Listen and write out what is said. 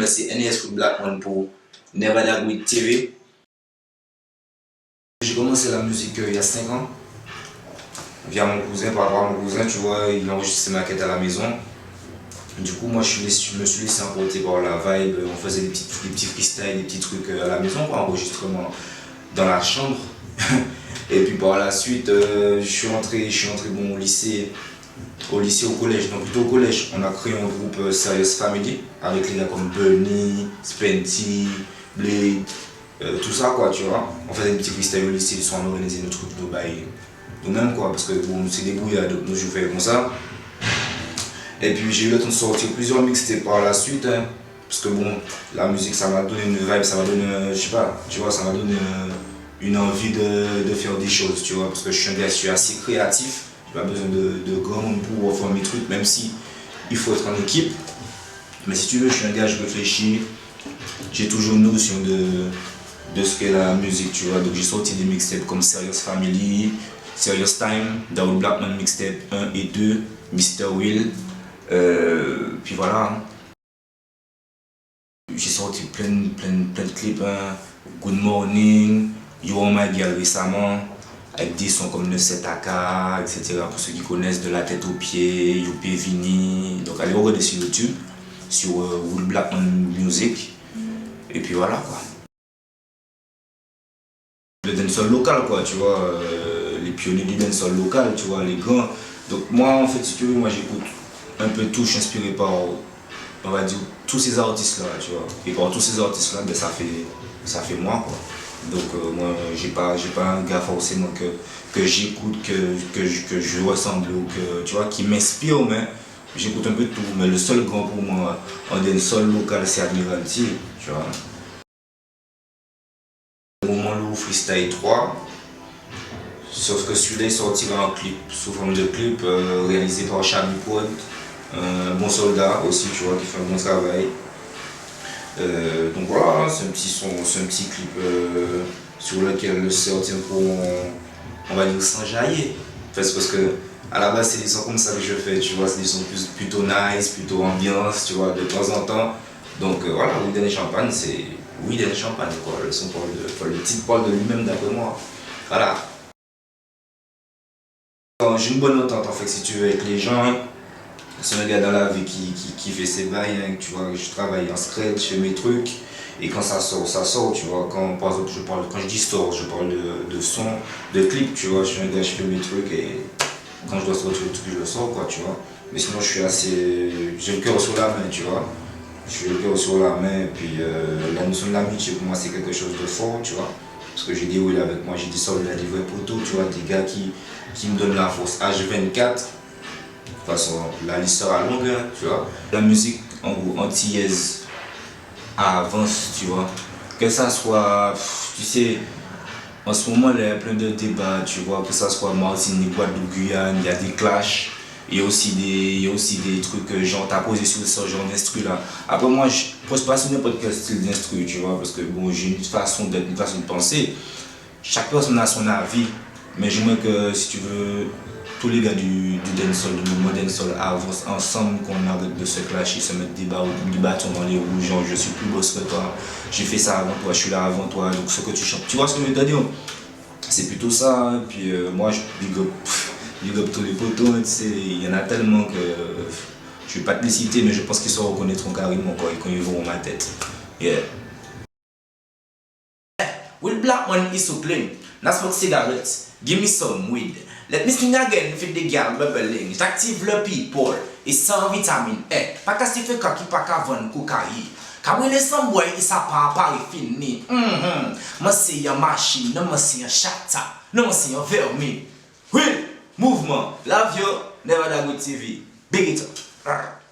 C'est NES with Blackman pour Never That With TV. J'ai commencé la musique il y a 5 ans, via mon cousin, par rapport à mon cousin, tu vois, il enregistrait ses maquettes à la maison. Du coup, moi je me suis laissé emporter par la vibe, on faisait des petits freestyles, des petits trucs à la maison, quoi, enregistrement dans la chambre. Et puis par la suite, je suis entré bon, au collège, donc plutôt au collège. On a créé un groupe Serious Family avec les gars comme Bernie, Spenty, Blade, tout ça quoi, tu vois. On faisait des petits freestyles au lycée, ils sont organisés nos trucs de bail nous-mêmes quoi, parce que bon, c'est débrouillard, donc nous je fais comme ça. Et puis j'ai eu le temps de sortir plusieurs mixtapes par la suite, hein, parce que bon, la musique ça m'a donné une vibe, ça m'a donné, je sais pas, tu vois, ça m'a donné une envie de faire des choses, tu vois, parce que je suis assez créatif. J'ai pas besoin de grand monde pour faire mes trucs, même si il faut être en équipe. Mais si tu veux, je suis un gars, je réfléchis. J'ai toujours une notion de ce qu'est la musique, tu vois. Donc j'ai sorti des mixtapes comme Serious Family, Serious Time, Daoud Blackman mixtape 1 et 2, Mr. Will. Puis voilà. J'ai sorti plein de clips, hein. Good Morning, You Are My Girl récemment, avec des sons comme 97AK, etc. Pour ceux qui connaissent, De la tête aux pieds, Youpi Vini. Donc allez regarder sur YouTube, sur Will Blackman Music. Et puis voilà quoi. Le dancehall local quoi, tu vois, les pionniers du dancehall local, tu vois, les grands. Donc moi en fait, si tu veux, moi j'écoute un peu tout, je suis inspiré par, on va dire, tous ces artistes là, tu vois. Et par tous ces artistes là, ben, ça fait moi quoi. Donc moi j'ai pas un gars forcément que j'écoute, que je ressemble ou que tu vois qui m'inspire, mais j'écoute un peu de tout. Mais le seul grand pour moi en dancehall local c'est Admiralty, tu vois. Le moment Lourd Freestyle 3, sauf que celui-là est sorti en clip, sous forme de clip réalisé par Chabi Pod, un bon soldat aussi, tu vois, qui fait un bon travail. Donc voilà, c'est un petit clip sur lequel le sorti pour, on va dire, s'enjailler. Parce que à la base c'est des sons comme ça que je fais, tu vois, c'est des sons plutôt nice, plutôt ambiance, tu vois, de temps en temps. Donc voilà, Weed & Champagne, c'est Weed & Champagne quoi, le son le titre parle de lui-même d'après moi. Voilà. J'ai une bonne entente en fait si tu veux avec les gens. C'est un gars dans la vie qui fait ses bails, hein, tu vois, je travaille en scratch, je fais mes trucs, et quand ça sort, tu vois, quand par exemple quand je dis sort, je parle de son, de clip, tu vois, je suis un gars, je fais mes trucs, et quand je dois sortir le truc, je le sors, quoi, tu vois. Mais sinon, j'ai le cœur sur la main, tu vois, j'ai le cœur sur la main, et puis la notion de l'amitié, pour moi, c'est quelque chose de fort, tu vois, parce que j'ai des Will avec moi, j'ai des soldats, des vrais poteaux, tu vois, des gars qui me donnent la force H24. De toute façon, la liste sera longue, hein, tu vois. La musique en gros antillaise avance, tu vois. Que ça soit, tu sais, en ce moment, il y a plein de débats, tu vois. Que ça soit Martinique, Guadeloupe, Guyane, il y a des clashs. Il y a aussi des trucs, genre, t'as posé sur ce genre d'instru là. Après, moi, je pose pas sur n'importe quel style d'instru, tu vois. Parce que bon, j'ai une façon d'être, une façon de penser. Chaque personne a son avis. Mais j'aimerais que, si tu veux, tous les gars du dancehall, du mouvement dancehall avancent ensemble, qu'on arrête de se clasher, se mettre des bâtons dans les roues, genre je suis plus boss que toi, j'ai fait ça avant toi, je suis là avant toi, donc ce que tu chantes. Tu vois ce que je veux te dire? C'est plutôt ça, hein. Puis moi je big up tous les potos, tu sais, il y en a tellement que je vais pas te les citer, mais je pense qu'ils se reconnaîtront carrément quand ils verront ma tête. Yeah. Will Blackman is so clean. Not smoke cigarettes. Give me some weed. Let me sing again with the girl bubbling. J'active le people et sans vitamine E. Pas qu'à se faire kaki, pas qu'à vendre cocaïne. Quand on est sans boy, il s'est pas apparaît fini. Moi c'est une machine, non moi c'est un chata, non moi c'est un vermi. Oui, mouvement, love you, Never That With TV. Big it up.